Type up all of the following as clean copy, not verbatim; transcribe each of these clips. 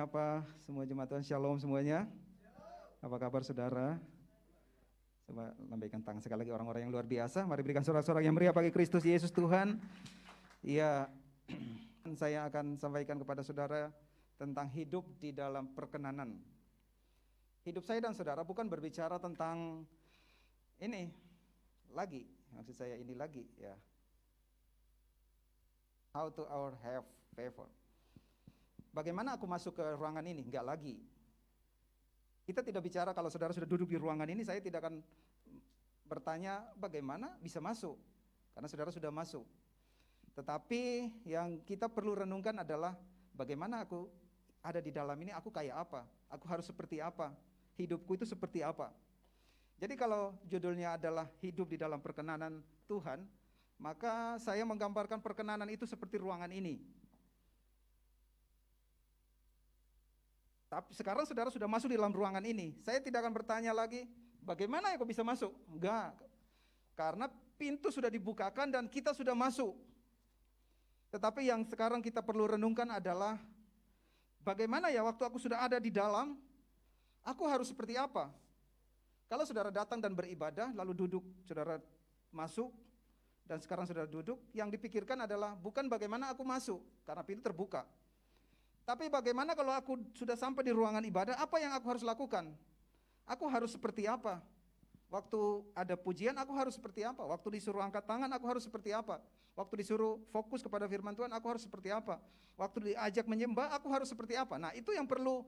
Apa semua jemaat Tuhan, shalom semuanya. Apa kabar saudara? Coba lambaikan tangan sekali lagi orang-orang yang luar biasa. Mari berikan sorak-sorak yang meriah bagi Kristus Yesus Tuhan. Iya, saya akan sampaikan kepada saudara tentang hidup di dalam perkenanan. Hidup saya dan saudara bukan berbicara tentang ini lagi, maksud saya ini lagi ya. How to our have favor. Bagaimana aku masuk ke ruangan ini? Enggak lagi. Kita tidak bicara kalau saudara sudah duduk di ruangan ini, saya tidak akan bertanya bagaimana bisa masuk, karena saudara sudah masuk. Tetapi yang kita perlu renungkan adalah bagaimana aku ada di dalam ini, aku kayak apa? Aku harus seperti apa? Hidupku itu seperti apa? Jadi kalau judulnya adalah hidup di dalam perkenanan Tuhan, maka saya menggambarkan perkenanan itu seperti ruangan ini. Tapi sekarang saudara sudah masuk di dalam ruangan ini. Saya tidak akan bertanya lagi, bagaimana ya kok bisa masuk? Enggak. Karena pintu sudah dibukakan dan kita sudah masuk. Tetapi yang sekarang kita perlu renungkan adalah, bagaimana ya waktu aku sudah ada di dalam, aku harus seperti apa? Kalau saudara datang dan beribadah, lalu duduk, saudara masuk, dan sekarang saudara duduk, yang dipikirkan adalah bukan bagaimana aku masuk, karena pintu terbuka. Tapi bagaimana kalau aku sudah sampai di ruangan ibadah, apa yang aku harus lakukan? Aku harus seperti apa? Waktu ada pujian, aku harus seperti apa? Waktu disuruh angkat tangan, aku harus seperti apa? Waktu disuruh fokus kepada firman Tuhan, aku harus seperti apa? Waktu diajak menyembah, aku harus seperti apa? Nah, itu yang perlu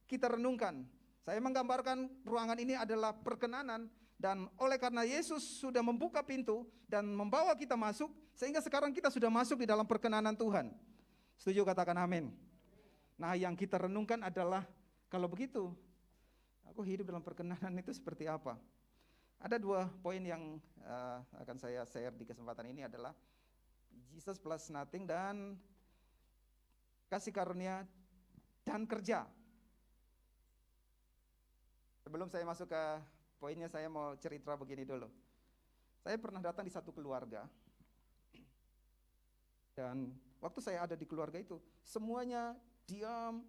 kita renungkan. Saya menggambarkan ruangan ini adalah perkenanan, dan oleh karena Yesus sudah membuka pintu dan membawa kita masuk, sehingga sekarang kita sudah masuk di dalam perkenanan Tuhan. Setuju, katakan amin. Nah, yang kita renungkan adalah, kalau begitu, aku hidup dalam perkenanan itu seperti apa? Ada dua poin yang akan saya share di kesempatan ini adalah Jesus plus nothing dan kasih karunia dan kerja. Sebelum saya masuk ke poinnya, saya mau cerita begini dulu. Saya pernah datang di satu keluarga, dan waktu saya ada di keluarga itu, semuanya diam,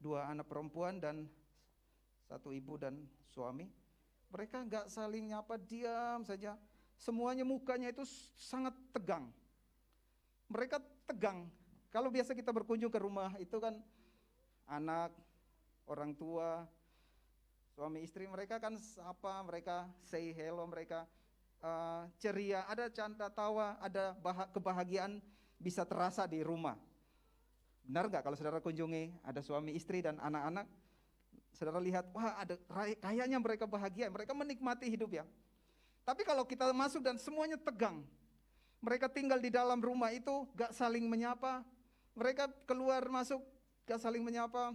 dua anak perempuan dan satu ibu dan suami. Mereka nggak saling nyapa, diam saja. Semuanya mukanya itu sangat tegang. Mereka tegang. Kalau biasa kita berkunjung ke rumah itu kan anak, orang tua, suami istri, mereka kan sapa, mereka say hello, mereka ceria, ada canda tawa, ada kebahagiaan bisa terasa di rumah. Benar nggak kalau saudara kunjungi ada suami istri dan anak-anak, saudara lihat, wah ada kayaknya mereka bahagia, mereka menikmati hidup ya. Tapi kalau kita masuk dan semuanya tegang, mereka tinggal di dalam rumah itu gak saling menyapa, mereka keluar masuk gak saling menyapa,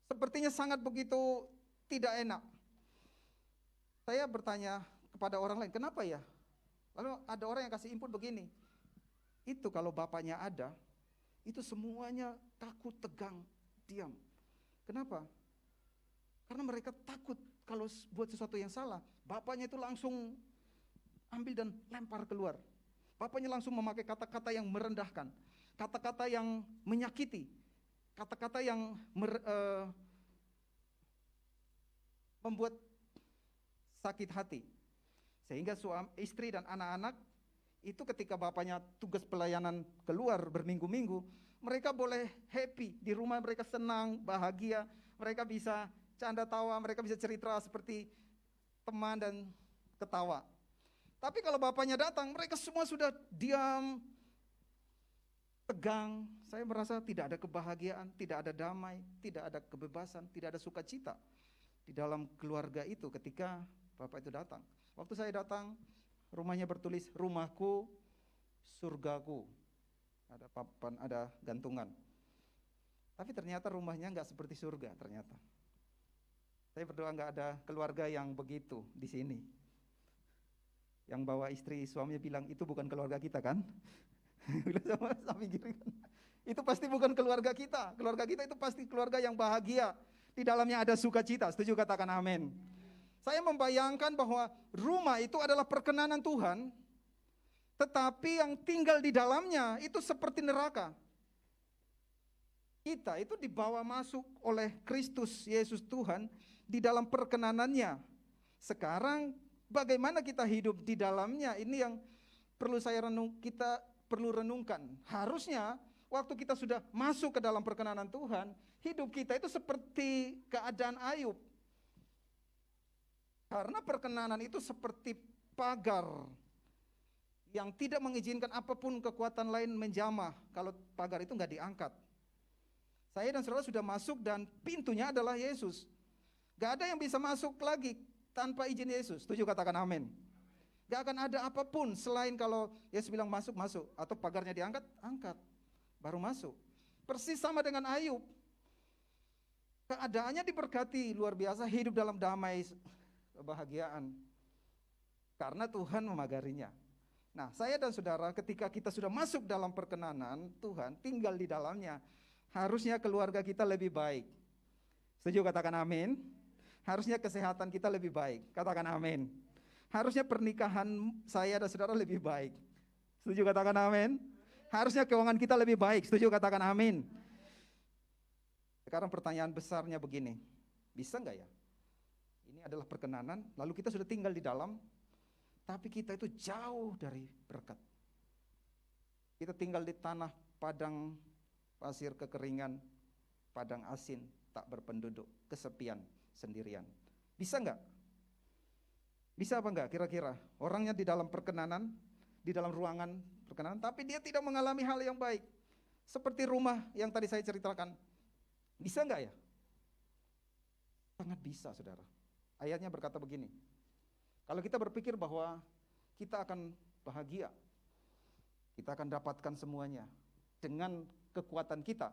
sepertinya sangat begitu tidak enak. Saya bertanya kepada orang lain, kenapa ya? Lalu ada orang yang kasih input begini, itu kalau bapaknya ada, itu semuanya takut, tegang, diam. Kenapa? Karena mereka takut kalau buat sesuatu yang salah, bapaknya itu langsung ambil dan lempar keluar. Bapaknya langsung memakai kata-kata yang merendahkan, kata-kata yang menyakiti, kata-kata yang membuat sakit hati. Sehingga suami, istri dan anak-anak itu ketika bapaknya tugas pelayanan keluar berminggu-minggu, mereka boleh happy, di rumah mereka senang, bahagia, mereka bisa canda tawa, mereka bisa cerita seperti teman dan ketawa. Tapi kalau bapaknya datang, mereka semua sudah diam, tegang. Saya merasa tidak ada kebahagiaan, tidak ada damai, tidak ada kebebasan, tidak ada sukacita di dalam keluarga itu ketika bapak itu datang. Waktu saya datang, rumahnya bertulis, rumahku, surgaku. Ada papan, ada gantungan. Tapi ternyata rumahnya nggak seperti surga ternyata. Saya berdoa nggak ada keluarga yang begitu di sini. Yang bawa istri, suaminya bilang, itu bukan keluarga kita kan? Bilang sama suami gitu kan. Itu pasti bukan keluarga kita. Keluarga kita itu pasti keluarga yang bahagia. Di dalamnya ada sukacita. Setuju, katakan amin. Saya membayangkan bahwa rumah itu adalah perkenanan Tuhan, tetapi yang tinggal di dalamnya itu seperti neraka. kita itu dibawa masuk oleh Kristus Yesus Tuhan di dalam perkenanannya. Sekarang bagaimana kita hidup di dalamnya, ini yang perlu kita perlu renungkan. Harusnya waktu kita sudah masuk ke dalam perkenanan Tuhan, hidup kita itu seperti keadaan Ayub. Karena perkenanan itu seperti pagar yang tidak mengizinkan apapun kekuatan lain menjamah kalau pagar itu nggak diangkat. Saya dan saudara sudah masuk dan pintunya adalah Yesus. Gak ada yang bisa masuk lagi tanpa izin Yesus. Setuju, katakan amin. Gak akan ada apapun selain kalau Yesus bilang masuk, masuk. Atau pagarnya diangkat, angkat. Baru masuk. Persis sama dengan Ayub. Keadaannya diberkati luar biasa, hidup dalam damai, kebahagiaan. Karena Tuhan memagarinya. Nah, saya dan saudara ketika kita sudah masuk dalam perkenanan Tuhan, tinggal di dalamnya, harusnya keluarga kita lebih baik. Setuju, katakan amin. Harusnya kesehatan kita lebih baik, katakan amin. Harusnya pernikahan saya dan saudara lebih baik. Setuju, katakan amin. Harusnya keuangan kita lebih baik, setuju, katakan amin. Sekarang pertanyaan besarnya begini, bisa enggak ya? Ini adalah perkenanan, lalu kita sudah tinggal di dalam, tapi kita itu jauh dari berkat. Kita tinggal di tanah padang pasir kekeringan, padang asin, tak berpenduduk, kesepian, sendirian. Bisa enggak? Bisa apa enggak kira-kira? Orangnya di dalam perkenanan, di dalam ruangan perkenanan, tapi dia tidak mengalami hal yang baik. Seperti rumah yang tadi saya ceritakan. Bisa enggak ya? Sangat bisa, saudara. Ayatnya berkata begini, kalau kita berpikir bahwa kita akan bahagia, kita akan dapatkan semuanya dengan kekuatan kita,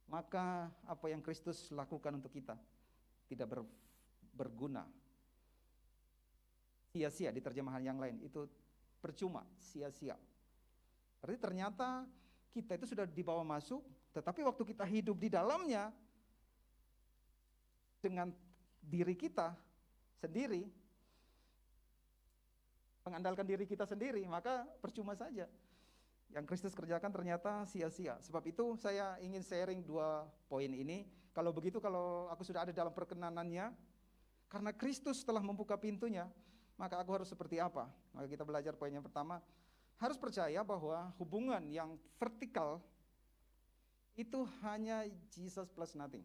maka apa yang Kristus lakukan untuk kita tidak berguna. Sia-sia di terjemahan yang lain, itu percuma, sia-sia. Berarti ternyata kita itu sudah dibawa masuk, tetapi waktu kita hidup di dalamnya dengan diri kita sendiri, mengandalkan diri kita sendiri, maka percuma saja. Yang Kristus kerjakan ternyata sia-sia. Sebab itu saya ingin sharing 2 poin ini. Kalau begitu, kalau aku sudah ada dalam perkenanannya, karena Kristus telah membuka pintunya, maka aku harus seperti apa? Maka kita belajar poin yang pertama, harus percaya bahwa hubungan yang vertikal itu hanya Jesus plus nothing.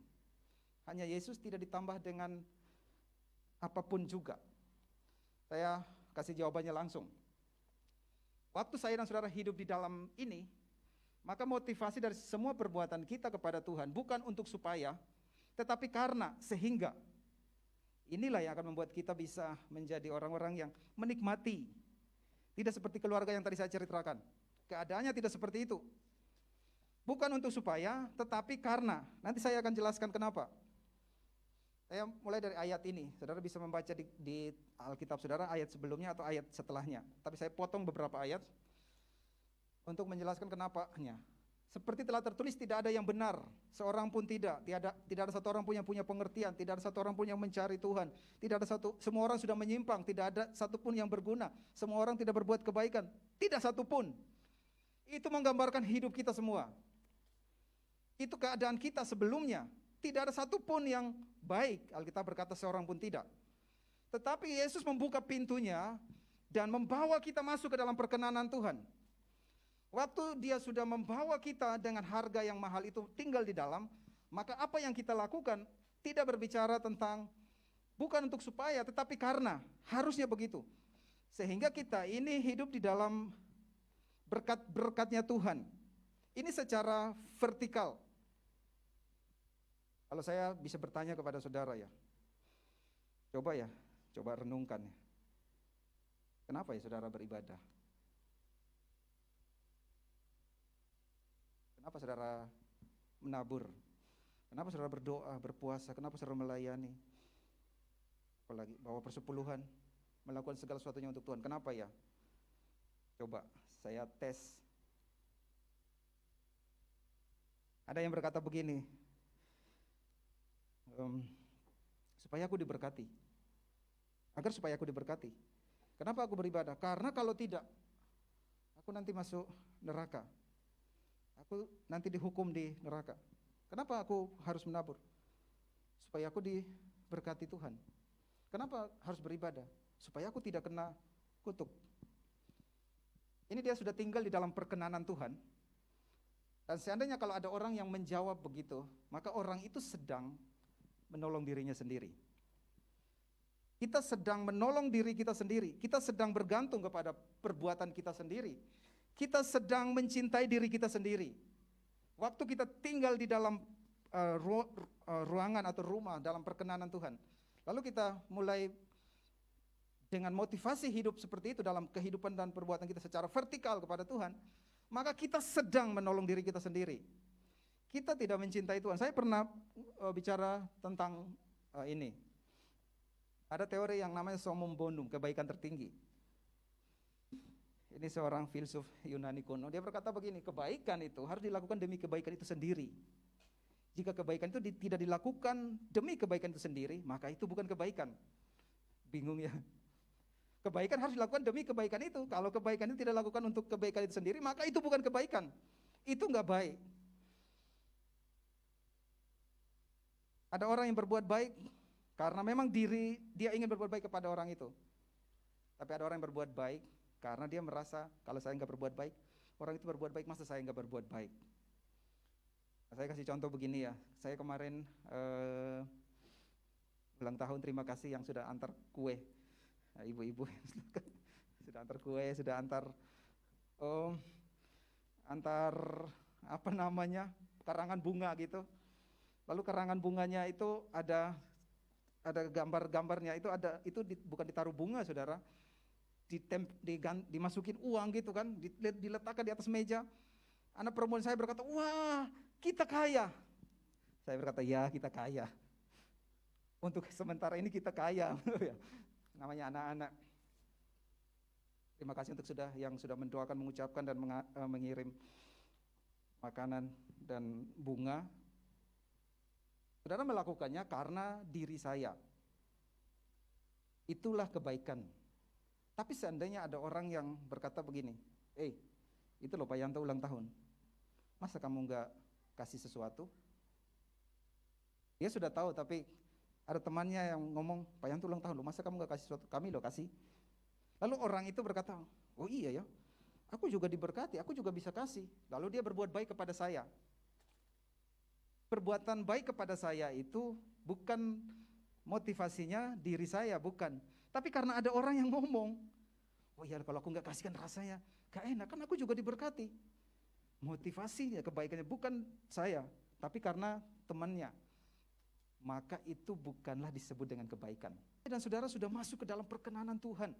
Hanya Yesus, tidak ditambah dengan apapun juga. Saya kasih jawabannya langsung. Waktu saya dan saudara hidup di dalam ini, maka motivasi dari semua perbuatan kita kepada Tuhan bukan untuk supaya, tetapi karena, sehingga. Inilah yang akan membuat kita bisa menjadi orang-orang yang menikmati. Tidak seperti keluarga yang tadi saya ceritakan. Keadaannya tidak seperti itu. Bukan untuk supaya, tetapi karena. Nanti saya akan jelaskan kenapa. Saya mulai dari ayat ini, saudara bisa membaca di Alkitab saudara ayat sebelumnya atau ayat setelahnya. Tapi saya potong beberapa ayat untuk menjelaskan kenapanya. Seperti telah tertulis, tidak ada yang benar, seorang pun tidak ada satu orang pun yang punya pengertian, tidak ada satu orang pun yang mencari Tuhan, semua orang sudah menyimpang, tidak ada satu pun yang berguna, semua orang tidak berbuat kebaikan, tidak satu pun. Itu menggambarkan hidup kita semua. Itu keadaan kita sebelumnya. Tidak ada satupun yang baik, Alkitab berkata seorang pun tidak. Tetapi Yesus membuka pintunya dan membawa kita masuk ke dalam perkenanan Tuhan. Waktu dia sudah membawa kita dengan harga yang mahal itu tinggal di dalam, maka apa yang kita lakukan tidak berbicara tentang, bukan untuk supaya, tetapi karena, harusnya begitu. Sehingga kita ini hidup di dalam berkat-berkatnya Tuhan. Ini secara vertikal. Kalau saya bisa bertanya kepada saudara ya, coba renungkan ya. Kenapa ya saudara beribadah? Kenapa saudara menabur? Kenapa saudara berdoa, berpuasa? Kenapa saudara melayani? Apalagi bawa persepuluhan, melakukan segala sesuatunya untuk Tuhan. Kenapa ya? Coba saya tes. Ada yang berkata begini, supaya aku diberkati. Agar supaya aku diberkati. Kenapa aku beribadah? Karena kalau tidak, aku nanti masuk neraka. Aku nanti dihukum di neraka. Kenapa aku harus menabur? Supaya aku diberkati Tuhan. Kenapa harus beribadah? Supaya aku tidak kena kutuk. Ini dia sudah tinggal di dalam perkenanan Tuhan. Dan seandainya kalau ada orang yang menjawab begitu, maka orang itu sedang menolong dirinya sendiri. Kita sedang menolong diri kita sendiri. Kita sedang bergantung kepada perbuatan kita sendiri. Kita sedang mencintai diri kita sendiri. Waktu kita tinggal di dalam ruangan atau rumah dalam perkenanan Tuhan, lalu kita mulai dengan motivasi hidup seperti itu dalam kehidupan dan perbuatan kita secara vertikal kepada Tuhan, maka kita sedang menolong diri kita sendiri. Kita tidak mencintai Tuhan. Saya pernah bicara tentang ini. Ada teori yang namanya summum bonum, kebaikan tertinggi. Ini seorang filsuf Yunani kuno. Dia berkata begini, kebaikan itu harus dilakukan demi kebaikan itu sendiri. Jika kebaikan itu tidak dilakukan demi kebaikan itu sendiri, maka itu bukan kebaikan. Bingung ya? Kebaikan harus dilakukan demi kebaikan itu. Kalau kebaikan itu tidak dilakukan untuk kebaikan itu sendiri, maka itu bukan kebaikan. Itu enggak baik. Ada orang yang berbuat baik karena memang dia ingin berbuat baik kepada orang itu. Tapi ada orang yang berbuat baik karena dia merasa kalau saya enggak berbuat baik, orang itu berbuat baik, masa saya enggak berbuat baik. Saya kasih contoh begini ya. Saya kemarin ulang tahun, terima kasih yang sudah antar kue. Nah, ibu-ibu sudah antar kue, sudah antar apa namanya, karangan bunga gitu. Lalu karangan bunganya itu ada gambar-gambarnya, itu bukan ditaruh bunga, saudara, dimasukin uang gitu kan, diletakkan di atas meja. Anak perempuan saya berkata, wah kita kaya. Saya berkata, ya kita kaya. Untuk sementara ini kita kaya. Namanya anak-anak. Terima kasih untuk yang sudah mendoakan, mengucapkan dan mengirim makanan dan bunga. Saudara melakukannya karena diri saya. Itulah kebaikan. Tapi seandainya ada orang yang berkata begini, itu loh Pak Yanto ulang tahun, masa kamu enggak kasih sesuatu? Dia sudah tahu, tapi ada temannya yang ngomong, Pak Yanto ulang tahun, masa kamu enggak kasih sesuatu? Kami loh kasih. Lalu orang itu berkata, oh iya ya, aku juga diberkati, aku juga bisa kasih. Lalu dia berbuat baik kepada saya. Perbuatan baik kepada saya itu bukan motivasinya diri saya, bukan. Tapi karena ada orang yang ngomong, oh iya kalau aku enggak kasihkan rasanya gak enak, kan aku juga diberkati. Motivasinya, kebaikannya bukan saya, tapi karena temannya. Maka itu bukanlah disebut dengan kebaikan. Dan saudara sudah masuk ke dalam perkenanan Tuhan.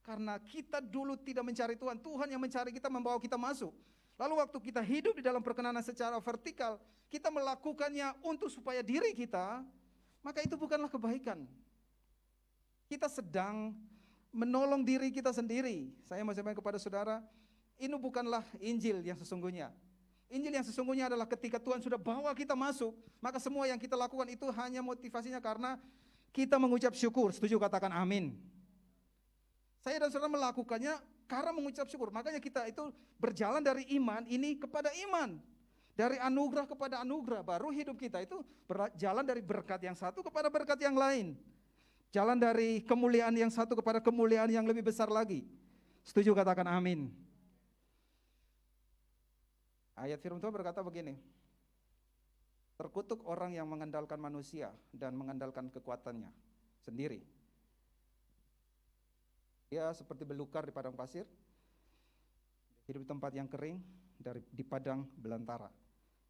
Karena kita dulu tidak mencari Tuhan, Tuhan yang mencari kita, membawa kita masuk. Lalu waktu kita hidup di dalam perkenanan secara vertikal, kita melakukannya untuk supaya diri kita, maka itu bukanlah kebaikan. Kita sedang menolong diri kita sendiri. Saya mau sampaikan kepada saudara, ini bukanlah Injil yang sesungguhnya. Injil yang sesungguhnya adalah ketika Tuhan sudah bawa kita masuk, maka semua yang kita lakukan itu hanya motivasinya karena kita mengucap syukur. Setuju, katakan amin. Saya dan saudara melakukannya karena mengucap syukur. Makanya kita itu berjalan dari iman ini kepada iman. Dari anugerah kepada anugerah. Baru hidup kita itu berjalan dari berkat yang satu kepada berkat yang lain. Jalan dari kemuliaan yang satu kepada kemuliaan yang lebih besar lagi. Setuju, katakan amin. Ayat firman Tuhan berkata begini, terkutuk orang yang mengandalkan manusia dan mengandalkan kekuatannya sendiri. Dia seperti belukar di padang pasir, hidup di tempat yang kering, di padang belantara.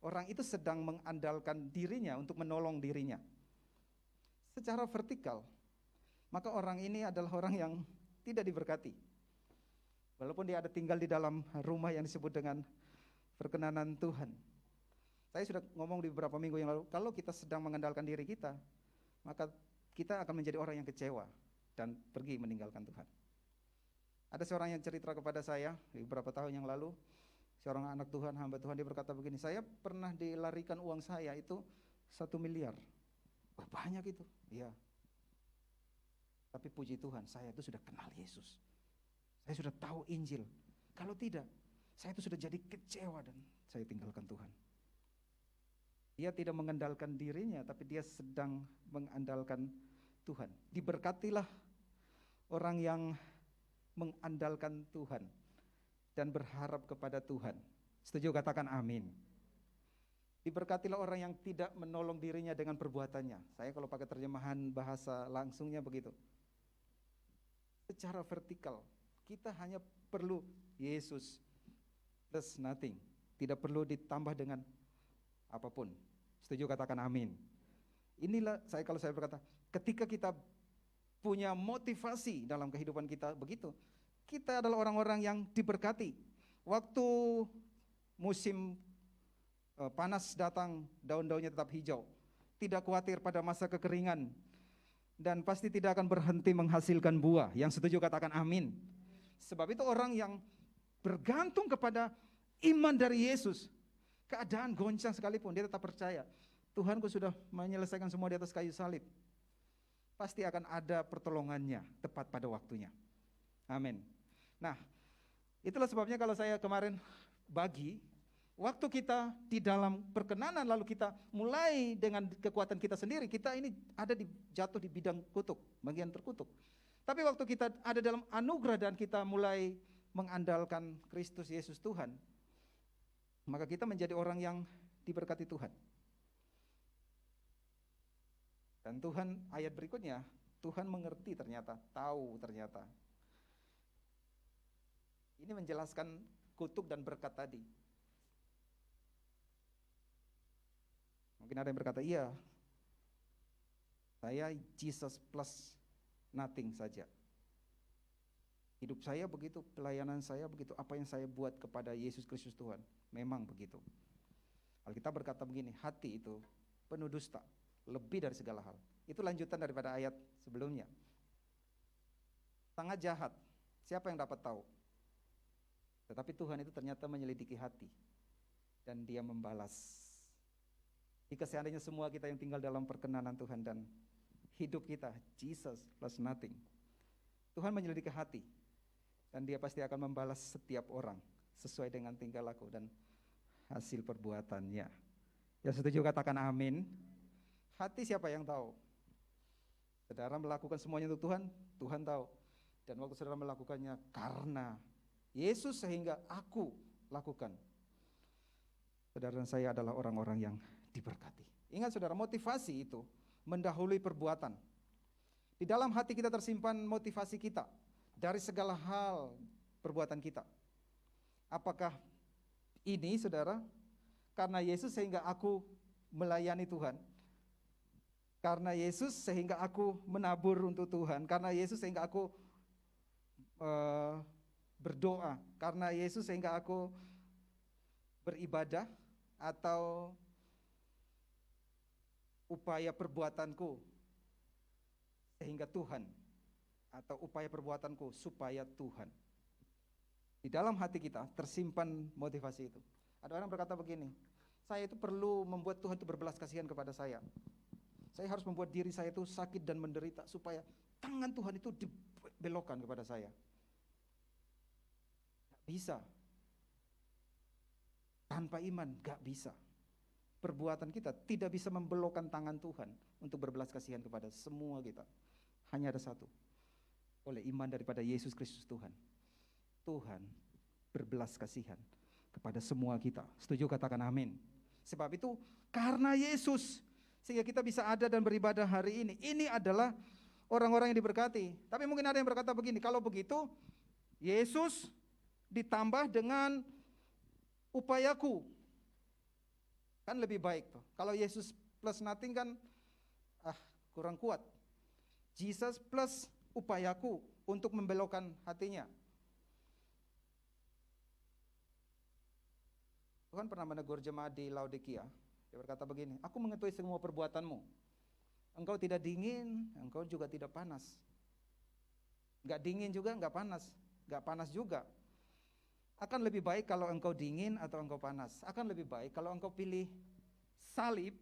Orang itu sedang mengandalkan dirinya untuk menolong dirinya. Secara vertikal, maka orang ini adalah orang yang tidak diberkati. Walaupun dia ada tinggal di dalam rumah yang disebut dengan perkenanan Tuhan. Saya sudah ngomong di beberapa minggu yang lalu, kalau kita sedang mengandalkan diri kita, maka kita akan menjadi orang yang kecewa dan pergi meninggalkan Tuhan. Ada seorang yang cerita kepada saya beberapa tahun yang lalu, seorang anak Tuhan, hamba Tuhan, dia berkata begini, saya pernah dilarikan uang saya itu 1 miliar. Wah, banyak itu. Iya. Tapi puji Tuhan, saya itu sudah kenal Yesus. Saya sudah tahu Injil. Kalau tidak, saya itu sudah jadi kecewa dan saya tinggalkan Tuhan. Dia tidak mengandalkan dirinya, tapi dia sedang mengandalkan Tuhan. Diberkatilah orang yang mengandalkan Tuhan dan berharap kepada Tuhan. Setuju, katakan amin. Diberkatilah orang yang tidak menolong dirinya dengan perbuatannya. Saya kalau pakai terjemahan bahasa langsungnya begitu. Secara vertikal, kita hanya perlu Yesus plus nothing. Tidak perlu ditambah dengan apapun. Setuju, katakan amin. Inilah kalau saya berkata, ketika kita punya motivasi dalam kehidupan kita begitu, kita adalah orang-orang yang diberkati. Waktu musim panas datang, daun-daunnya tetap hijau. Tidak khawatir pada masa kekeringan. Dan pasti tidak akan berhenti menghasilkan buah. Yang setuju katakan amin. Sebab itu orang yang bergantung kepada iman dari Yesus, keadaan goncang sekalipun, dia tetap percaya, Tuhanku sudah menyelesaikan semua di atas kayu salib. Pasti akan ada pertolongannya tepat pada waktunya. Amin. Nah, itulah sebabnya kalau saya kemarin bagi, waktu kita di dalam perkenanan lalu kita mulai dengan kekuatan kita sendiri, kita ini jatuh di bidang kutuk, bagian terkutuk. Tapi waktu kita ada dalam anugerah dan kita mulai mengandalkan Kristus Yesus Tuhan, maka kita menjadi orang yang diberkati Tuhan. Dan Tuhan, ayat berikutnya, Tuhan mengerti ternyata, tahu ternyata. Ini menjelaskan kutuk dan berkat tadi. Mungkin ada yang berkata, iya, saya Jesus plus nothing saja. Hidup saya begitu, pelayanan saya begitu, apa yang saya buat kepada Yesus Kristus Tuhan, memang begitu. Alkitab berkata begini, hati itu penuh dusta, lebih dari segala hal. Itu lanjutan daripada ayat sebelumnya. Sangat jahat, siapa yang dapat tahu? Tetapi Tuhan itu ternyata menyelidiki hati, dan Dia membalas. Jika seandainya semua kita yang tinggal dalam perkenanan Tuhan dan hidup kita, Jesus plus nothing, Tuhan menyelidiki hati, dan Dia pasti akan membalas setiap orang sesuai dengan tingkah laku dan hasil perbuatannya. Ya, setuju katakan amin. Hati siapa yang tahu? Saudara melakukan semuanya untuk Tuhan, Tuhan tahu. Dan waktu saudara melakukannya karena Yesus sehingga aku lakukan, saudara dan saya adalah orang-orang yang diberkati. Ingat saudara, motivasi itu mendahului perbuatan. Di dalam hati kita tersimpan motivasi kita dari segala hal perbuatan kita. Apakah ini saudara, karena Yesus sehingga aku melayani Tuhan, karena Yesus sehingga aku menabur untuk Tuhan, karena Yesus sehingga aku berdoa, karena Yesus sehingga aku beribadah, atau upaya perbuatanku sehingga Tuhan, atau upaya perbuatanku supaya Tuhan. Di dalam hati kita tersimpan motivasi itu. Ada orang berkata begini, saya itu perlu membuat Tuhan itu berbelas kasihan kepada saya. Saya harus membuat diri saya itu sakit dan menderita supaya tangan Tuhan itu dibelokkan kepada saya. Gak bisa. Tanpa iman gak bisa. Perbuatan kita tidak bisa membelokkan tangan Tuhan untuk berbelas kasihan kepada semua kita. Hanya ada satu, oleh iman daripada Yesus Kristus Tuhan. Tuhan berbelas kasihan kepada semua kita. Setuju katakan amin. Sebab itu karena Yesus sehingga kita bisa ada dan beribadah hari ini. Ini adalah orang-orang yang diberkati. Tapi mungkin ada yang berkata begini, kalau begitu Yesus ditambah dengan upayaku, kan lebih baik tuh. Kalau Yesus plus nothing kan kurang kuat. Jesus plus upayaku untuk membelokkan hatinya. Tuhan pernah menegur jemaat di Laodikia. Dia berkata begini, aku mengetahui semua perbuatanmu. Engkau tidak dingin, engkau juga tidak panas. Enggak dingin juga, enggak panas juga. Akan lebih baik kalau engkau dingin atau engkau panas. Akan lebih baik kalau engkau pilih salib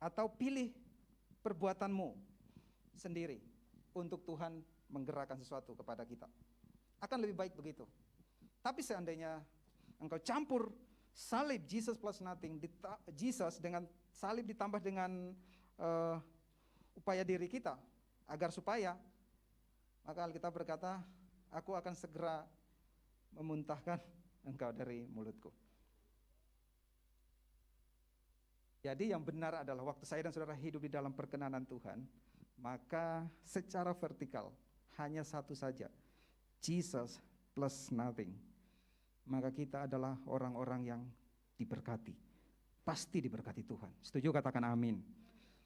atau pilih perbuatanmu sendiri untuk Tuhan menggerakkan sesuatu kepada kita. Akan lebih baik begitu. Tapi seandainya engkau campur salib Jesus plus nothing, Jesus dengan salib ditambah dengan upaya diri kita, agar supaya, maka Alkitab berkata, aku akan segera memuntahkan engkau dari mulutku. Jadi yang benar adalah waktu saya dan saudara hidup di dalam perkenanan Tuhan, maka secara vertikal hanya satu saja, Jesus plus nothing. Maka kita adalah orang-orang yang diberkati, pasti diberkati Tuhan. Setuju? Katakan amin.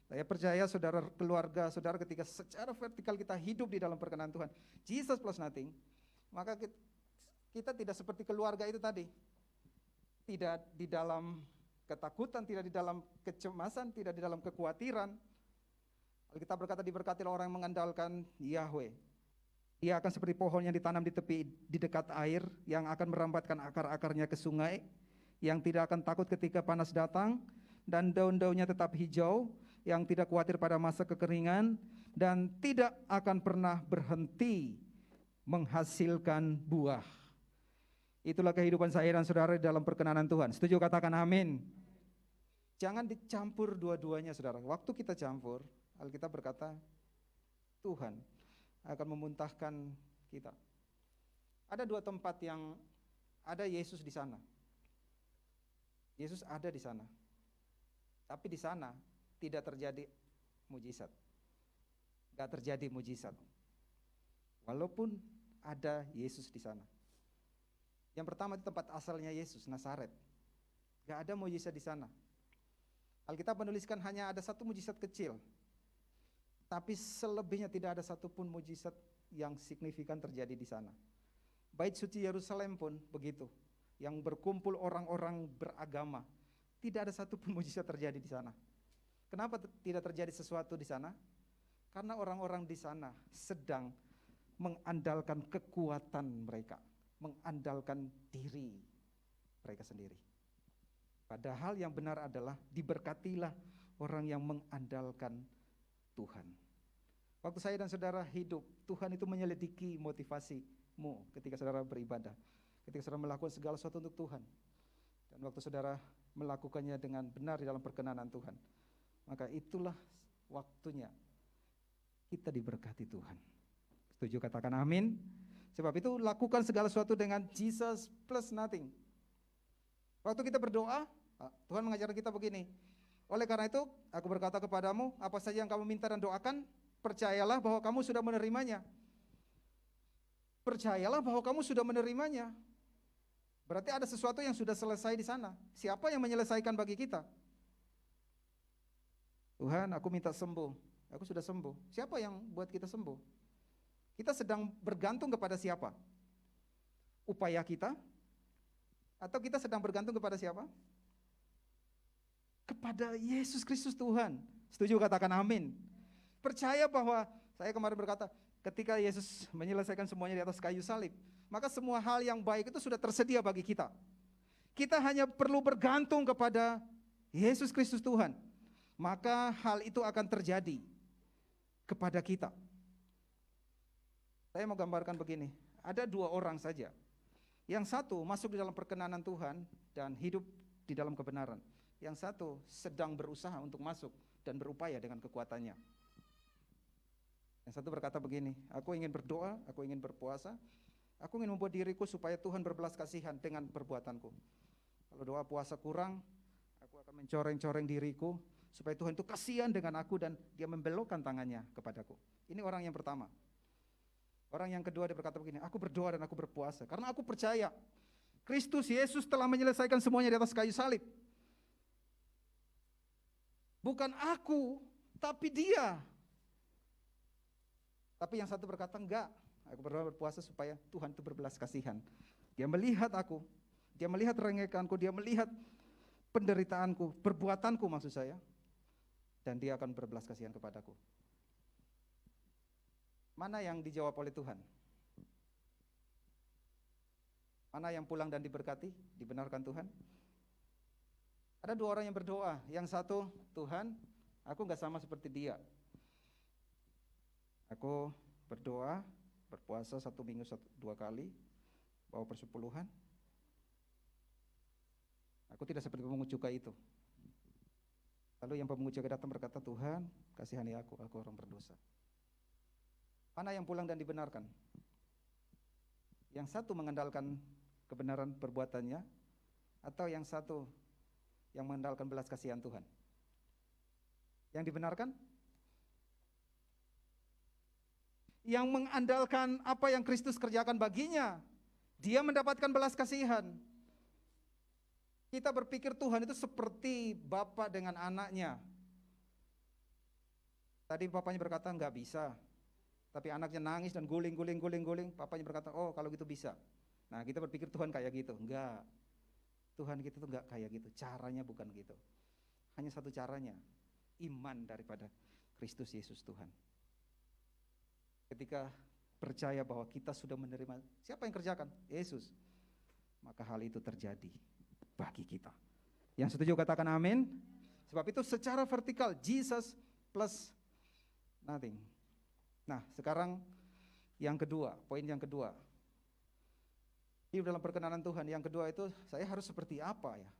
Saya percaya saudara, keluarga saudara, ketika secara vertikal kita hidup di dalam perkenan Tuhan, Jesus plus nothing, maka kita tidak seperti keluarga itu tadi, tidak di dalam ketakutan, tidak di dalam kecemasan, tidak di dalam kekhawatiran. Kita berkata diberkatilah orang yang mengandalkan Yahweh. Ia akan seperti pohon yang ditanam di tepi di dekat air, yang akan merambatkan akar-akarnya ke sungai, yang tidak akan takut ketika panas datang, dan daun-daunnya tetap hijau, yang tidak khawatir pada masa kekeringan, dan tidak akan pernah berhenti menghasilkan buah. Itulah kehidupan saya dan saudara dalam perkenanan Tuhan. Setuju? Katakan amin. Jangan dicampur dua-duanya, saudara. Waktu kita campur, Alkitab berkata, Tuhan akan memuntahkan kita. Ada dua tempat yang ada Yesus di sana. Yesus ada di sana. Tapi di sana tidak terjadi mujizat. Gak terjadi mujizat. Walaupun ada Yesus di sana. Yang pertama itu tempat asalnya Yesus, Nazaret. Gak ada mujizat di sana. Alkitab menuliskan hanya ada satu mujizat kecil. Tapi selebihnya tidak ada satupun mujizat yang signifikan terjadi di sana. Bait suci Yerusalem pun begitu. Yang berkumpul orang-orang beragama. Tidak ada satupun mujizat terjadi di sana. Kenapa tidak terjadi sesuatu di sana? Karena orang-orang di sana sedang mengandalkan kekuatan mereka. Mengandalkan diri mereka sendiri. Padahal yang benar adalah diberkatilah orang yang mengandalkan Tuhan. Waktu saya dan saudara hidup, Tuhan itu menyelidiki motivasimu ketika saudara beribadah, ketika saudara melakukan segala sesuatu untuk Tuhan. Dan waktu saudara melakukannya dengan benar di dalam perkenanan Tuhan, maka itulah waktunya kita diberkati Tuhan. Setuju? Katakan amin. Sebab itu lakukan segala sesuatu dengan Jesus plus nothing. Waktu kita berdoa, Tuhan mengajar kita begini, oleh karena itu aku berkata kepadamu, apa saja yang kamu minta dan doakan, percayalah bahwa kamu sudah menerimanya. Percayalah bahwa kamu sudah menerimanya. Berarti ada sesuatu yang sudah selesai di sana. Siapa yang menyelesaikan bagi kita? Tuhan, aku minta sembuh. Aku sudah sembuh. Siapa yang buat kita sembuh? Kita sedang bergantung kepada siapa? Upaya kita? Atau kita sedang bergantung kepada siapa? Kepada Yesus Kristus Tuhan. Setuju? Katakan amin. Percaya bahwa, saya kemarin berkata, ketika Yesus menyelesaikan semuanya di atas kayu salib, maka semua hal yang baik itu sudah tersedia bagi kita. Kita hanya perlu bergantung kepada Yesus Kristus Tuhan. Maka hal itu akan terjadi kepada kita. Saya mau gambarkan begini, ada dua orang saja. Yang satu masuk di dalam perkenanan Tuhan dan hidup di dalam kebenaran. Yang satu sedang berusaha untuk masuk dan berupaya dengan kekuatannya. Yang satu berkata begini, aku ingin berdoa, aku ingin berpuasa, aku ingin membuat diriku supaya Tuhan berbelas kasihan dengan perbuatanku. Kalau doa puasa kurang, aku akan mencoreng-coreng diriku supaya Tuhan itu kasihan dengan aku dan dia membelokkan tangannya kepadaku. Ini orang yang pertama. Orang yang kedua dia berkata begini, aku berdoa dan aku berpuasa karena aku percaya Kristus Yesus telah menyelesaikan semuanya di atas kayu salib. Bukan aku, tapi dia. Tapi yang satu berkata, enggak, aku berdoa berpuasa supaya Tuhan itu berbelas kasihan. Dia melihat aku, dia melihat rengekanku, dia melihat penderitaanku, perbuatanku maksud saya, dan dia akan berbelas kasihan kepadaku. Mana yang dijawab oleh Tuhan? Mana yang pulang dan diberkati, dibenarkan Tuhan? Ada dua orang yang berdoa. Yang satu, Tuhan, aku enggak sama seperti dia. Aku berdoa, berpuasa 1 minggu 2 kali, bawa persepuluhan. Aku tidak seperti pemungut cukai itu. Lalu yang pemungut cukai datang berkata, Tuhan, kasihani aku orang berdosa. Mana yang pulang dan dibenarkan? Yang satu mengandalkan kebenaran perbuatannya, atau yang satu yang mengandalkan belas kasihan Tuhan? Yang dibenarkan? Yang mengandalkan apa yang Kristus kerjakan baginya, dia mendapatkan belas kasihan. Kita berpikir Tuhan itu seperti bapak dengan anaknya. Tadi bapaknya berkata enggak bisa, tapi anaknya nangis dan guling. Bapaknya berkata, oh kalau gitu bisa. Nah kita berpikir Tuhan kayak gitu. Enggak, Tuhan kita tuh enggak kayak gitu. Caranya bukan gitu. Hanya satu caranya, iman daripada Kristus Yesus Tuhan. Ketika percaya bahwa kita sudah menerima, siapa yang kerjakan? Yesus. Maka hal itu terjadi bagi kita. Yang setuju katakan amin. Sebab itu secara vertikal, Jesus plus nothing. Nah sekarang yang kedua, poin yang kedua. Di dalam perkenanan Tuhan, yang kedua itu saya harus seperti apa ya?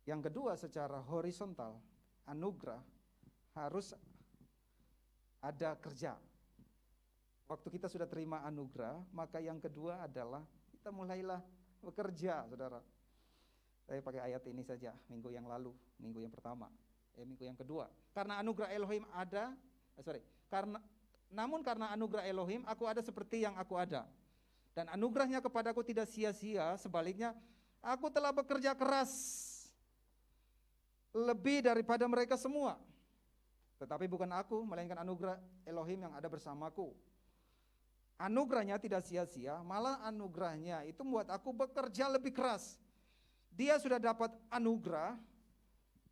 Yang kedua secara horizontal, anugerah harus ada kerja. Waktu kita sudah terima anugerah, maka yang kedua adalah kita mulailah bekerja, saudara. Saya pakai ayat ini saja, minggu yang lalu, minggu yang pertama, minggu yang kedua. Karena anugerah Elohim ada, namun karena anugerah Elohim, aku ada seperti yang aku ada. Dan anugerahnya kepadaku tidak sia-sia, sebaliknya, aku telah bekerja keras, lebih daripada mereka semua. Tetapi bukan aku, melainkan anugerah Elohim yang ada bersamaku. Anugerahnya tidak sia-sia, malah anugerahnya itu membuat aku bekerja lebih keras. Dia sudah dapat anugerah,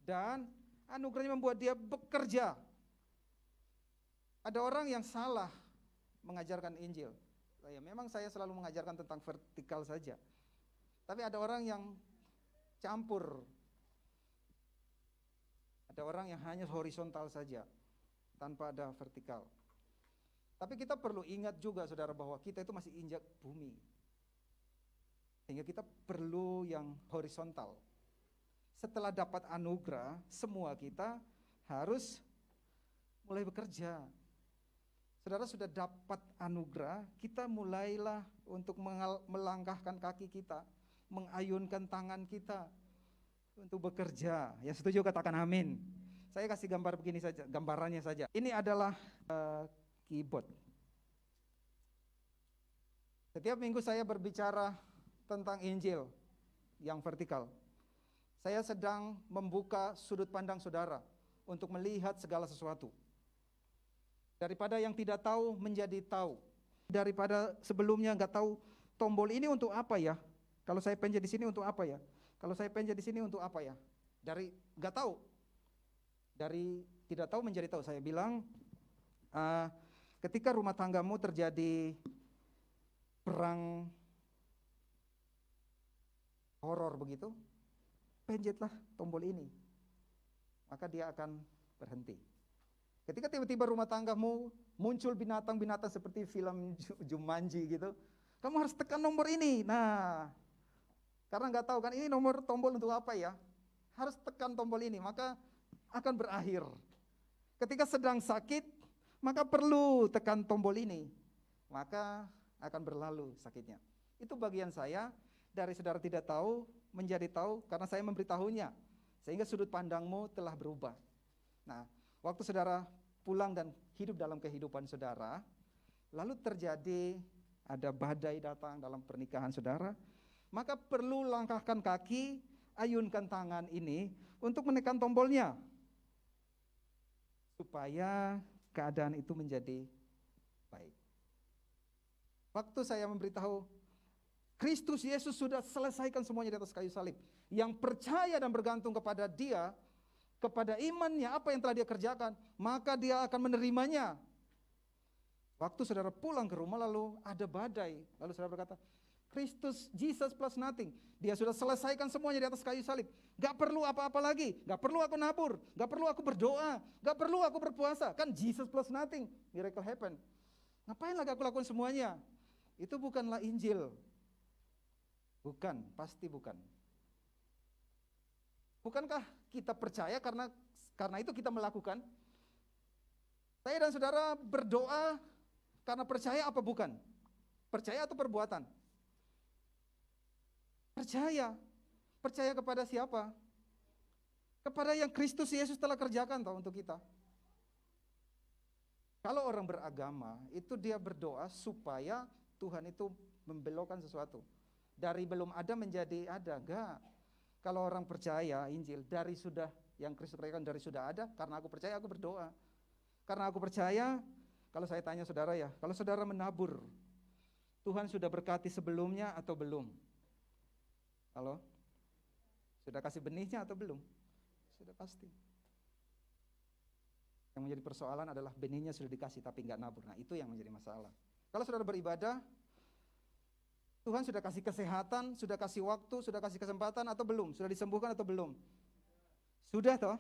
dan anugerahnya membuat dia bekerja. Ada orang yang salah mengajarkan Injil. Memang saya selalu mengajarkan tentang vertikal saja. Tapi ada orang yang campur. Ada orang yang hanya horizontal saja, tanpa ada vertikal. Tapi kita perlu ingat juga saudara bahwa kita itu masih injak bumi. Sehingga kita perlu yang horizontal. Setelah dapat anugerah, semua kita harus mulai bekerja. Saudara sudah dapat anugerah, kita mulailah untuk melangkahkan kaki kita, mengayunkan tangan kita untuk bekerja. Yang setuju katakan amin. Saya kasih gambar begini saja, gambarannya saja. Ini adalah keyboard. Setiap minggu saya berbicara tentang Injil yang vertikal. Saya sedang membuka sudut pandang saudara untuk melihat segala sesuatu. Daripada yang tidak tahu menjadi tahu. Daripada sebelumnya nggak tahu tombol ini untuk apa ya? Kalau saya pencet di sini untuk apa ya? Kalau saya pencet di sini untuk apa ya? Dari nggak tahu, dari tidak tahu menjadi tahu. Saya bilang, ketika rumah tanggamu terjadi perang horor begitu, pencetlah tombol ini, maka dia akan berhenti. Ketika tiba-tiba rumah tanggamu muncul binatang-binatang seperti film Jumanji gitu, kamu harus tekan nomor ini. Nah, karena nggak tahu kan ini nomor tombol untuk apa ya, harus tekan tombol ini, maka akan berakhir. Ketika sedang sakit, maka perlu tekan tombol ini, maka akan berlalu sakitnya. Itu bagian saya, dari saudara tidak tahu menjadi tahu karena saya memberitahunya, sehingga sudut pandangmu telah berubah. Nah, waktu saudara pulang dan hidup dalam kehidupan saudara, lalu terjadi ada badai datang dalam pernikahan saudara, maka perlu langkahkan kaki, ayunkan tangan ini untuk menekan tombolnya, supaya keadaan itu menjadi baik. Waktu saya memberitahu Kristus Yesus sudah selesaikan semuanya di atas kayu salib, yang percaya dan bergantung kepada Dia, kepada imannya apa yang telah Dia kerjakan, maka dia akan menerimanya. Waktu saudara pulang ke rumah lalu ada badai, lalu saudara berkata, Kristus, Jesus plus nothing, Dia sudah selesaikan semuanya di atas kayu salib. Gak perlu apa-apa lagi, gak perlu aku nabur, gak perlu aku berdoa, gak perlu aku berpuasa, kan Jesus plus nothing, miracle happen. Ngapain lagi aku lakukan semuanya? Itu bukanlah Injil. Bukan, pasti bukan. Bukankah kita percaya karena itu kita melakukan? Saya dan saudara berdoa karena percaya apa bukan? Percaya atau perbuatan? Percaya. Percaya kepada siapa? Kepada yang Kristus Yesus telah kerjakan untuk kita. Kalau orang beragama, itu dia berdoa supaya Tuhan itu membelokkan sesuatu. Dari belum ada menjadi ada, enggak. Kalau orang percaya Injil, dari sudah, yang Kristus kerjakan dari sudah ada, karena aku percaya aku berdoa. Karena aku percaya, kalau saya tanya saudara ya, kalau saudara menabur, Tuhan sudah berkati sebelumnya atau belum? Halo? Sudah kasih benihnya atau belum? Sudah pasti. Yang menjadi persoalan adalah benihnya sudah dikasih tapi enggak nabur. Nah itu yang menjadi masalah. Kalau saudara beribadah, Tuhan sudah kasih kesehatan, sudah kasih waktu, sudah kasih kesempatan atau belum? Sudah disembuhkan atau belum? Sudah toh?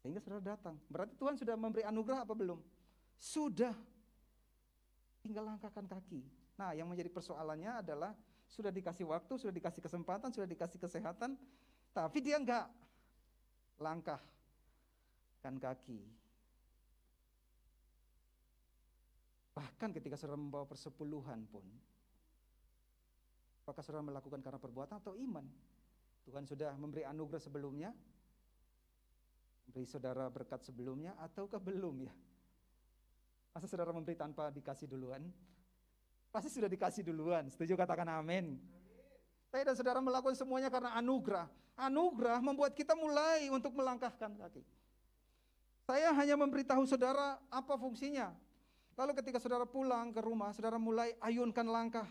Sehingga saudara datang. Berarti Tuhan sudah memberi anugerah apa belum? Sudah. Tinggal langkahkan kaki. Nah yang menjadi persoalannya adalah sudah dikasih waktu, sudah dikasih kesempatan, sudah dikasih kesehatan, tapi dia enggak langkahkan kaki. Bahkan ketika saudara membawa persepuluhan pun, apakah saudara melakukan karena perbuatan atau iman? Tuhan sudah memberi anugerah sebelumnya, beri saudara berkat sebelumnya, ataukah belum ya? Masa saudara memberi tanpa dikasih duluan? Pasti sudah dikasih duluan. Setuju katakan amin. Saya dan saudara melakukan semuanya karena anugerah. Anugerah membuat kita mulai untuk melangkahkan kaki. Saya hanya memberitahu saudara apa fungsinya. Lalu ketika saudara pulang ke rumah, saudara mulai ayunkan langkah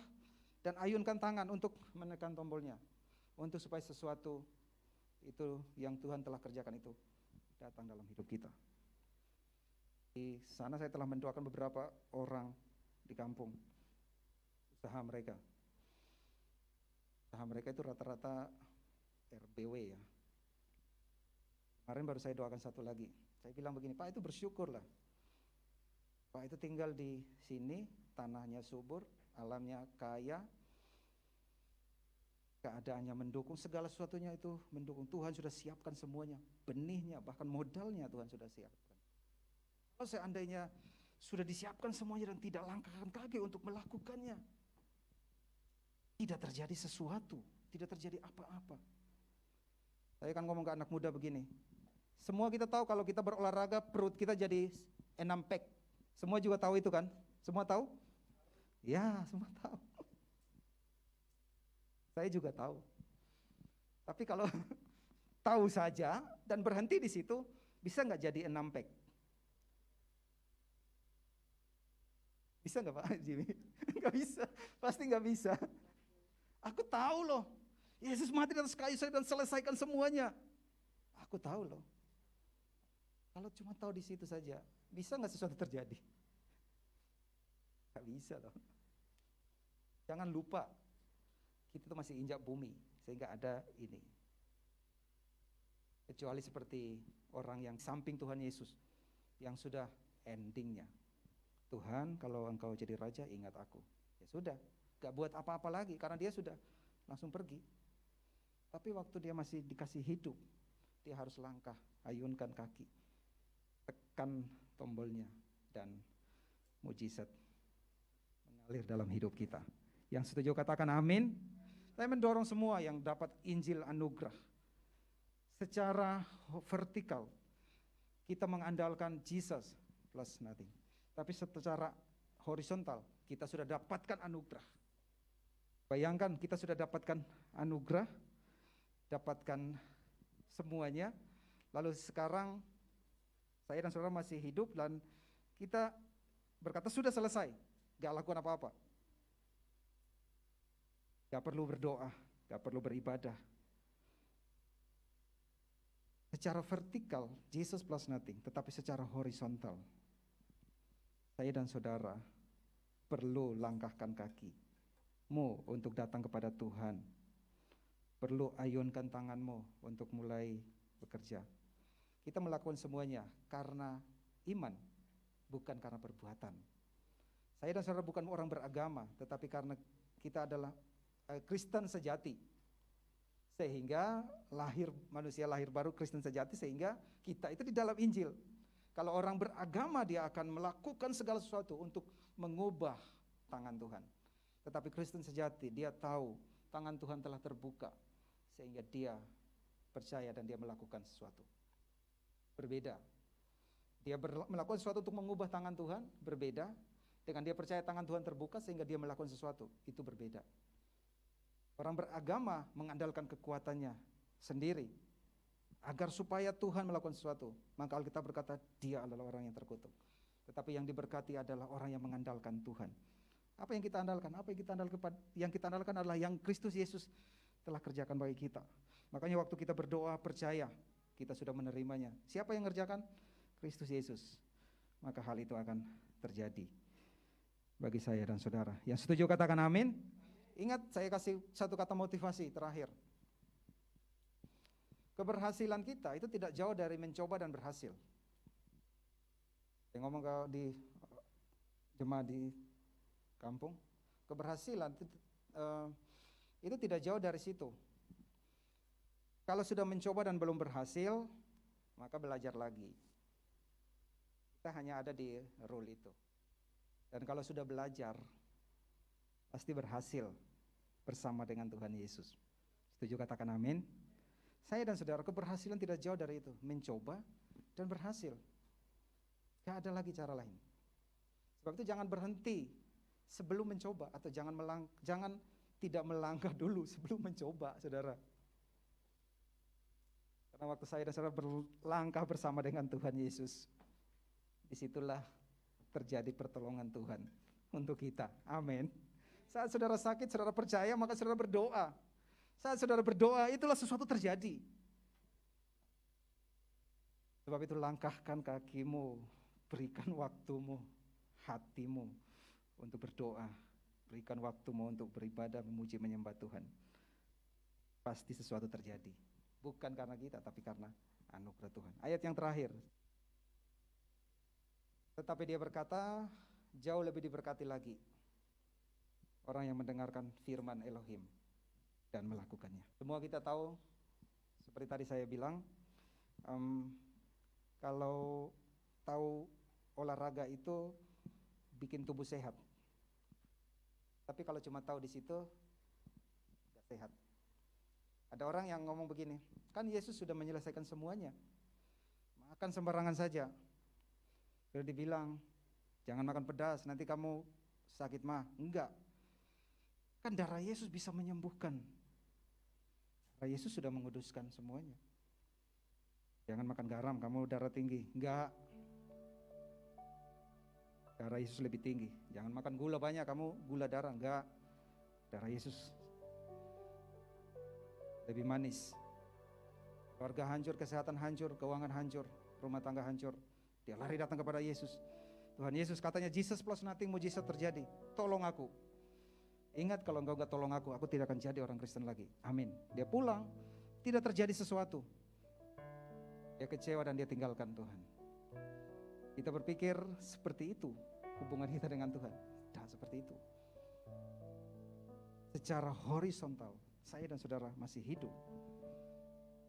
dan ayunkan tangan untuk menekan tombolnya. Untuk supaya sesuatu itu yang Tuhan telah kerjakan itu datang dalam hidup kita. Di sana saya telah mendoakan beberapa orang di kampung. Usaha mereka itu rata-rata RBW ya. Kemarin baru saya doakan satu lagi. Saya bilang begini, Pak itu bersyukurlah. Pak itu tinggal di sini, tanahnya subur, alamnya kaya, keadaannya mendukung, segala sesuatunya itu mendukung. Tuhan sudah siapkan semuanya, benihnya, bahkan modalnya Tuhan sudah siapkan. Kalau seandainya sudah disiapkan semuanya dan tidak langkahkan kaki untuk melakukannya, tidak terjadi sesuatu, tidak terjadi apa-apa. Saya kan ngomong ke anak muda begini, semua kita tahu kalau kita berolahraga perut kita jadi 6 pack. Semua juga tahu itu kan? Semua tahu? Ya, semua tahu. Saya juga tahu. Tapi kalau tahu saja dan berhenti di situ, bisa nggak jadi 6 pack? Bisa nggak Pak Jimmy? Nggak bisa, pasti nggak bisa. Aku tahu loh, Yesus mati di atas kayu salib dan selesaikan semuanya. Aku tahu loh. Kalau cuma tahu di situ saja, bisa nggak sesuatu terjadi? Nggak bisa loh. Jangan lupa, kita tuh masih injak bumi, sehingga ada ini. Kecuali seperti orang yang samping Tuhan Yesus, yang sudah endingnya. Tuhan, kalau engkau jadi raja, ingat aku. Ya sudah, gak buat apa-apa lagi, karena dia sudah langsung pergi. Tapi waktu dia masih dikasih hidup, dia harus langkah, ayunkan kaki, tekan tombolnya, dan mujizat mengalir dalam hidup kita. Yang setuju katakan amin. Saya mendorong semua yang dapat Injil anugerah. Secara vertikal, kita mengandalkan Jesus plus nothing. Tapi secara horizontal, kita sudah dapatkan anugerah. Bayangkan kita sudah dapatkan anugerah, dapatkan semuanya, lalu sekarang saya dan saudara masih hidup dan kita berkata sudah selesai, gak lakukan apa-apa. Gak perlu berdoa, gak perlu beribadah. Secara vertikal, Jesus plus nothing, tetapi secara horizontal, saya dan saudara perlu langkahkan kakimu untuk datang kepada Tuhan. Perlu ayunkan tanganmu untuk mulai bekerja. Kita melakukan semuanya karena iman, bukan karena perbuatan. Saya dan saudara bukan orang beragama, tetapi karena kita adalah Kristen sejati. Sehingga manusia lahir baru Kristen sejati, sehingga kita itu di dalam Injil. Kalau orang beragama, dia akan melakukan segala sesuatu untuk mengubah tangan Tuhan. Tetapi Kristen sejati, dia tahu tangan Tuhan telah terbuka, sehingga dia percaya dan dia melakukan sesuatu. Berbeda. Dia melakukan sesuatu untuk mengubah tangan Tuhan, berbeda dengan dia percaya tangan Tuhan terbuka sehingga dia melakukan sesuatu. Itu berbeda. Orang beragama mengandalkan kekuatannya sendiri agar supaya Tuhan melakukan sesuatu. Maka Alkitab berkata, dia adalah orang yang terkutuk. Tetapi yang diberkati adalah orang yang mengandalkan Tuhan. Apa yang kita andalkan? Yang kita andalkan adalah yang Kristus Yesus telah kerjakan bagi kita. Makanya waktu kita berdoa, percaya kita sudah menerimanya. Siapa yang mengerjakan? Kristus Yesus. Maka hal itu akan terjadi bagi saya dan saudara. Yang setuju katakan amin. Ingat, saya kasih satu kata motivasi terakhir. Keberhasilan kita itu tidak jauh dari mencoba dan berhasil. Saya ngomong di jemaah di kampung, keberhasilan itu tidak jauh dari situ. Kalau sudah mencoba dan belum berhasil, maka belajar lagi. Kita hanya ada di rule itu. Dan kalau sudah belajar, pasti berhasil bersama dengan Tuhan Yesus. Setuju katakan amin. Saya dan saudara, keberhasilan tidak jauh dari itu. Mencoba dan berhasil. Gak ada lagi cara lain. Sebab itu jangan berhenti sebelum mencoba, atau jangan tidak melangkah dulu sebelum mencoba, saudara. Karena waktu saya dan saudara berlangkah bersama dengan Tuhan Yesus, disitulah terjadi pertolongan Tuhan untuk kita. Amin. Saat saudara sakit, saudara percaya, maka saudara berdoa. Saat saudara berdoa, itulah sesuatu terjadi. Sebab itu langkahkan kakimu, berikan waktumu, hatimu untuk berdoa. Berikan waktumu untuk beribadah, memuji, menyembah Tuhan. Pasti sesuatu terjadi. Bukan karena kita, tapi karena anugerah Tuhan. Ayat yang terakhir. Tetapi dia berkata, jauh lebih diberkati lagi orang yang mendengarkan firman Elohim dan melakukannya. Semua kita tahu, seperti tadi saya bilang, kalau tahu olahraga itu bikin tubuh sehat. Tapi kalau cuma tahu di situ, tidak sehat. Ada orang yang ngomong begini, kan Yesus sudah menyelesaikan semuanya, makan sembarangan saja. Sudah dibilang, jangan makan pedas, nanti kamu sakit mah. Enggak. Kan darah Yesus bisa menyembuhkan. Darah Yesus sudah menguduskan semuanya. Jangan makan garam, kamu darah tinggi. Enggak. Darah Yesus lebih tinggi. Jangan makan gula banyak, kamu gula darah. Enggak. Darah Yesus lebih manis. Keluarga hancur, kesehatan hancur, keuangan hancur, rumah tangga hancur. Dia lari datang kepada Yesus. Tuhan Yesus katanya, Jesus plus nothing, mujizat terjadi. Tolong aku. Ingat, kalau engkau gak tolong aku tidak akan jadi orang Kristen lagi. Amin. Dia pulang, tidak terjadi sesuatu. Dia kecewa dan dia tinggalkan Tuhan. Kita berpikir seperti itu hubungan kita dengan Tuhan. Tidak seperti itu. Secara horizontal, saya dan saudara masih hidup,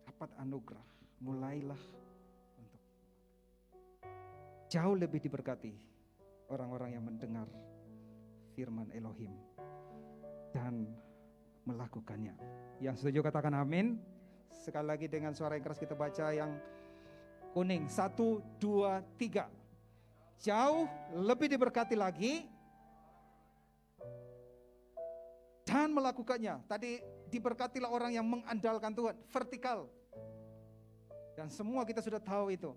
dapat anugerah. Mulailah untuk jauh lebih diberkati orang-orang yang mendengar firman Elohim dan melakukannya. Yang setuju katakan amin. Sekali lagi dengan suara yang keras kita baca yang kuning. 1, 2, 3. Jauh lebih diberkati lagi dan melakukannya. Tadi diberkatilah orang yang mengandalkan Tuhan, vertikal. Dan semua kita sudah tahu itu.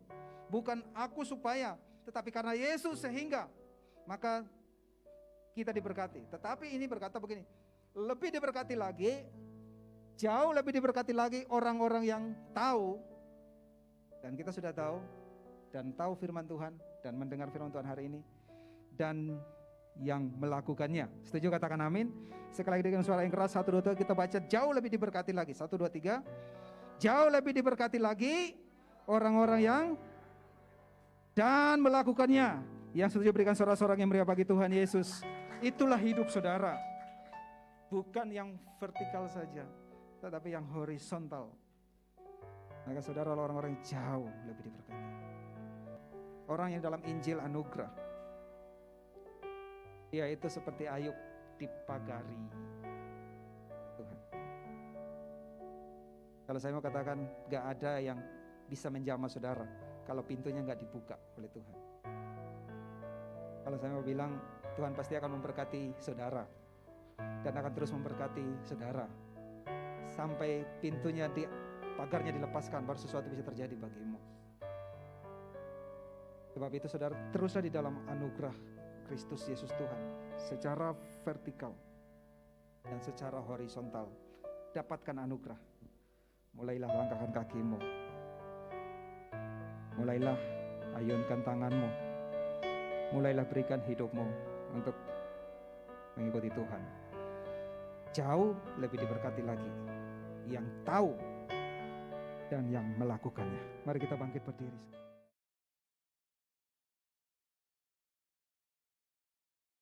Bukan aku supaya, tetapi karena Yesus sehingga, maka kita diberkati. Tetapi ini berkata begini, lebih diberkati lagi, jauh lebih diberkati lagi orang-orang yang tahu, dan kita sudah tahu, dan tahu firman Tuhan, dan mendengar firman Tuhan hari ini, dan yang melakukannya. Setuju katakan amin. Sekali lagi dengan suara yang keras, 1, 2, 3, kita baca jauh lebih diberkati lagi. 1, 2, 3. Jauh lebih diberkati lagi orang-orang yang dan melakukannya. Yang setuju berikan sorak-sorak yang meriah bagi Tuhan Yesus. Itulah hidup saudara. Bukan yang vertikal saja, tetapi yang horizontal. Maka saudara, orang-orang yang jauh lebih diberkati. Orang yang dalam Injil anugerah, dia itu seperti Ayub dipagari Tuhan. Kalau saya mau katakan, gak ada yang bisa menjamah saudara kalau pintunya gak dibuka oleh Tuhan. Kalau saya mau bilang, Tuhan pasti akan memberkati saudara dan akan terus memberkati saudara sampai pintunya pagarnya dilepaskan, baru sesuatu bisa terjadi bagimu. Sebab itu saudara, teruslah di dalam anugerah Kristus Yesus Tuhan secara vertikal dan secara horizontal. Dapatkan anugerah. Mulailah langkahkan kakimu, mulailah ayunkan tanganmu, mulailah berikan hidupmu untuk mengikuti Tuhan. Jauh lebih diberkati lagi yang tahu dan yang melakukannya. Mari kita bangkit berdiri.